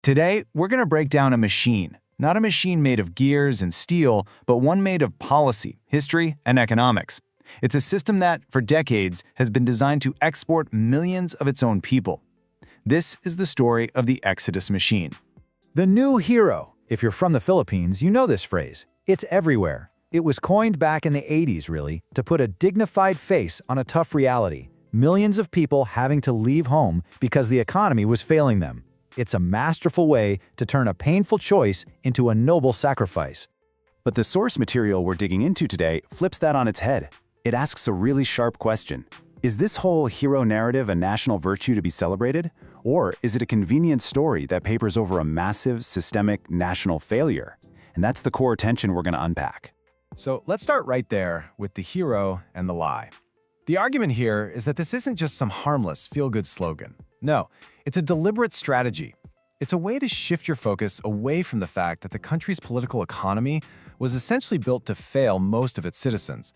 Today, we're going to break down a machine. Not a machine made of gears and steel, but one made of policy, history, and economics. It's a system that, for decades, has been designed to export millions of its own people. This is the story of the Exodus machine. The new hero. If you're from the Philippines, you know this phrase. It's everywhere. It was coined back in the 80s, really, to put a dignified face on a tough reality. Millions of people having to leave home because the economy was failing them. It's a masterful way to turn a painful choice into a noble sacrifice. But the source material we're digging into today flips that on its head. It asks a really sharp question. Is this whole hero narrative a national virtue to be celebrated? Or is it a convenient story that papers over a massive, systemic, national failure? And that's the core tension we're going to unpack. So let's start right there with the hero and the lie. The argument here is that this isn't just some harmless, feel-good slogan. No, it's a deliberate strategy. It's a way to shift your focus away from the fact that the country's political economy was essentially built to fail most of its citizens.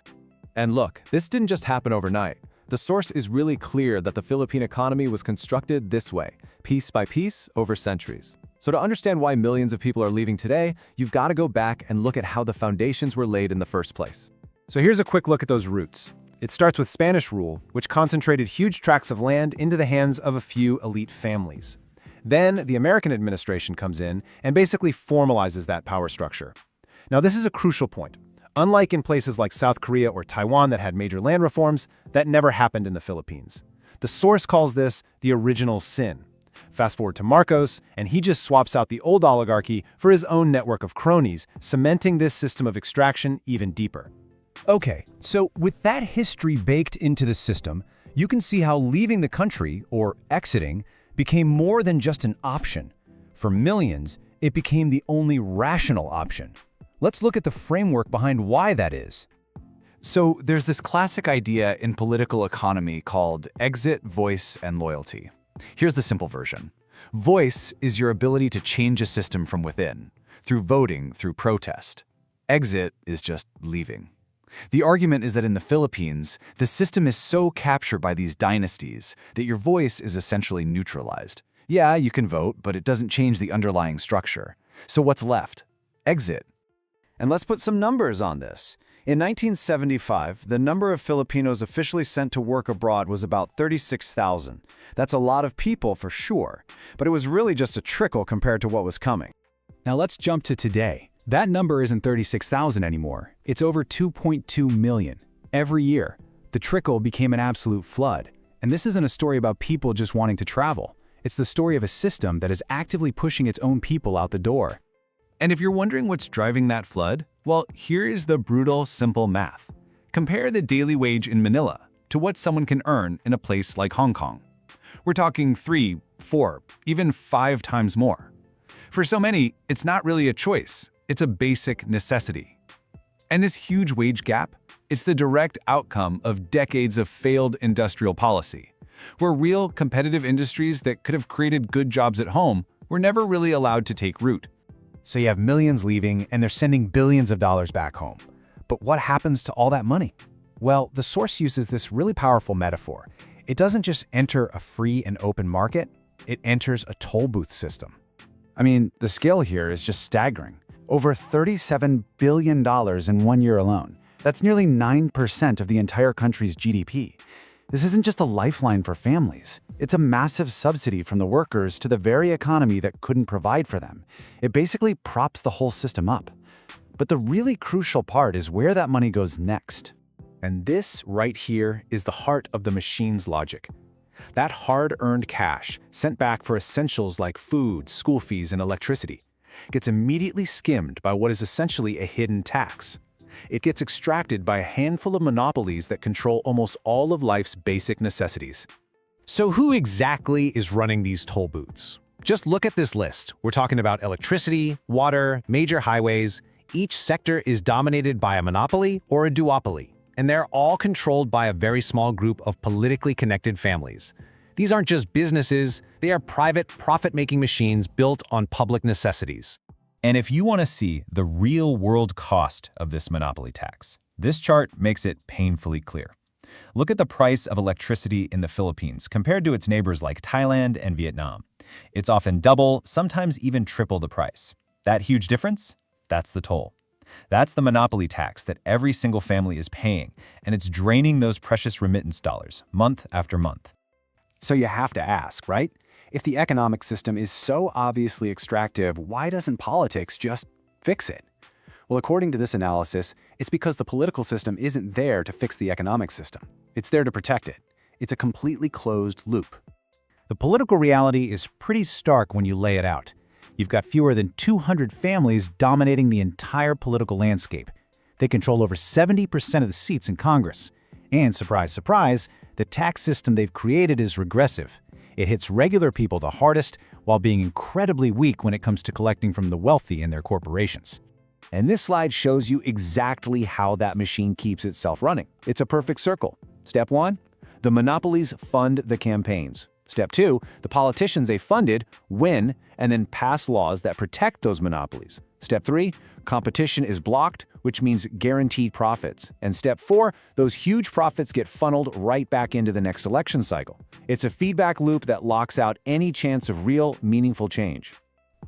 And look, this didn't just happen overnight. The source is really clear that the Philippine economy was constructed this way, piece by piece, over centuries. So to understand why millions of people are leaving today, you've got to go back and look at how the foundations were laid in the first place. So here's a quick look at those roots. It starts with Spanish rule, which concentrated huge tracts of land into the hands of a few elite families. Then the American administration comes in and basically formalizes that power structure. Now this is a crucial point. Unlike in places like South Korea or Taiwan that had major land reforms, that never happened in the Philippines. The source calls this the original sin. Fast forward to Marcos, and he just swaps out the old oligarchy for his own network of cronies, cementing this system of extraction even deeper. Okay, so with that history baked into the system, you can see how leaving the country, or exiting, became more than just an option. For millions, it became the only rational option. Let's look at the framework behind why that is. So there's this classic idea in political economy called exit, voice, and loyalty. Here's the simple version. Voice is your ability to change a system from within, through voting, through protest. Exit is just leaving. The argument is that in the Philippines, the system is so captured by these dynasties that your voice is essentially neutralized. Yeah, you can vote, but it doesn't change the underlying structure. So what's left? Exit. And let's put some numbers on this. In 1975, the number of Filipinos officially sent to work abroad was about 36,000. That's a lot of people for sure, but it was really just a trickle compared to what was coming. Now let's jump to today. That number isn't 36,000 anymore. It's over 2.2 million. Every year, the trickle became an absolute flood. And this isn't a story about people just wanting to travel. It's the story of a system that is actively pushing its own people out the door. And if you're wondering what's driving that flood, well, here is the brutal, simple math. Compare the daily wage in Manila to what someone can earn in a place like Hong Kong. We're talking 3, 4, even 5 times more. For so many, it's not really a choice. It's a basic necessity. And this huge wage gap, it's the direct outcome of decades of failed industrial policy, where real competitive industries that could have created good jobs at home were never really allowed to take root. So you have millions leaving and they're sending billions of dollars back home. But what happens to all that money? Well, the source uses this really powerful metaphor. It doesn't just enter a free and open market, it enters a toll booth system. I mean, the scale here is just staggering. Over $37 billion in 1 year alone. That's nearly 9% of the entire country's GDP. This isn't just a lifeline for families. It's a massive subsidy from the workers to the very economy that couldn't provide for them. It basically props the whole system up. But the really crucial part is where that money goes next. And this right here is the heart of the machine's logic. That hard-earned cash, sent back for essentials like food, school fees, and electricity, gets immediately skimmed by what is essentially a hidden tax. It gets extracted by a handful of monopolies that control almost all of life's basic necessities. So who exactly is running these toll booths? Just look at this list. We're talking about electricity, water, major highways. Each sector is dominated by a monopoly or a duopoly, and they're all controlled by a very small group of politically connected families. These aren't just businesses, they are private, profit-making machines built on public necessities. And if you want to see the real-world cost of this monopoly tax, this chart makes it painfully clear. Look at the price of electricity in the Philippines compared to its neighbors like Thailand and Vietnam. It's often double, sometimes even triple the price. That huge difference? That's the toll. That's the monopoly tax that every single family is paying, and it's draining those precious remittance dollars month after month. So you have to ask, right? If the economic system is so obviously extractive, why doesn't politics just fix it? Well, according to this analysis, it's because the political system isn't there to fix the economic system. It's there to protect it. It's a completely closed loop. The political reality is pretty stark when you lay it out. You've got fewer than 200 families dominating the entire political landscape. They control over 70% of the seats in Congress. And surprise, surprise, the tax system they've created is regressive. It hits regular people the hardest while being incredibly weak when it comes to collecting from the wealthy and their corporations. And this slide shows you exactly how that machine keeps itself running. It's a perfect circle. Step 1, the monopolies fund the campaigns. Step 2, the politicians they funded win and then pass laws that protect those monopolies. Step 3, competition is blocked, which means guaranteed profits. And step 4, those huge profits get funneled right back into the next election cycle. It's a feedback loop that locks out any chance of real, meaningful change.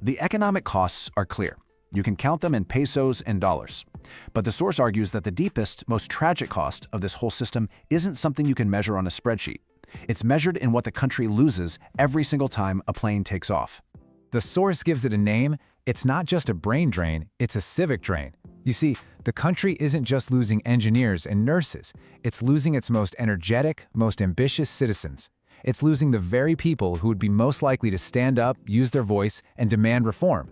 The economic costs are clear. You can count them in pesos and dollars. But the source argues that the deepest, most tragic cost of this whole system isn't something you can measure on a spreadsheet. It's measured in what the country loses every single time a plane takes off. The source gives it a name. It's not just a brain drain, it's a civic drain. You see, the country isn't just losing engineers and nurses. It's losing its most energetic, most ambitious citizens. It's losing the very people who would be most likely to stand up, use their voice, and demand reform.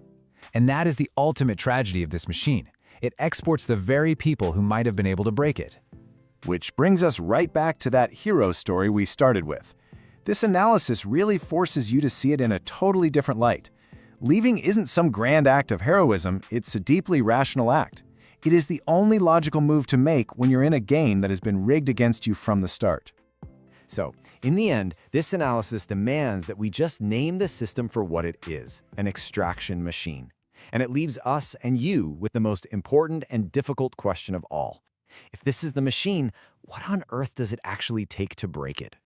And that is the ultimate tragedy of this machine. It exports the very people who might have been able to break it. Which brings us right back to that hero story we started with. This analysis really forces you to see it in a totally different light. Leaving isn't some grand act of heroism, it's a deeply rational act. It is the only logical move to make when you're in a game that has been rigged against you from the start. So, in the end, this analysis demands that we just name the system for what it is, an extraction machine. And it leaves us and you with the most important and difficult question of all. If this is the machine, what on earth does it actually take to break it?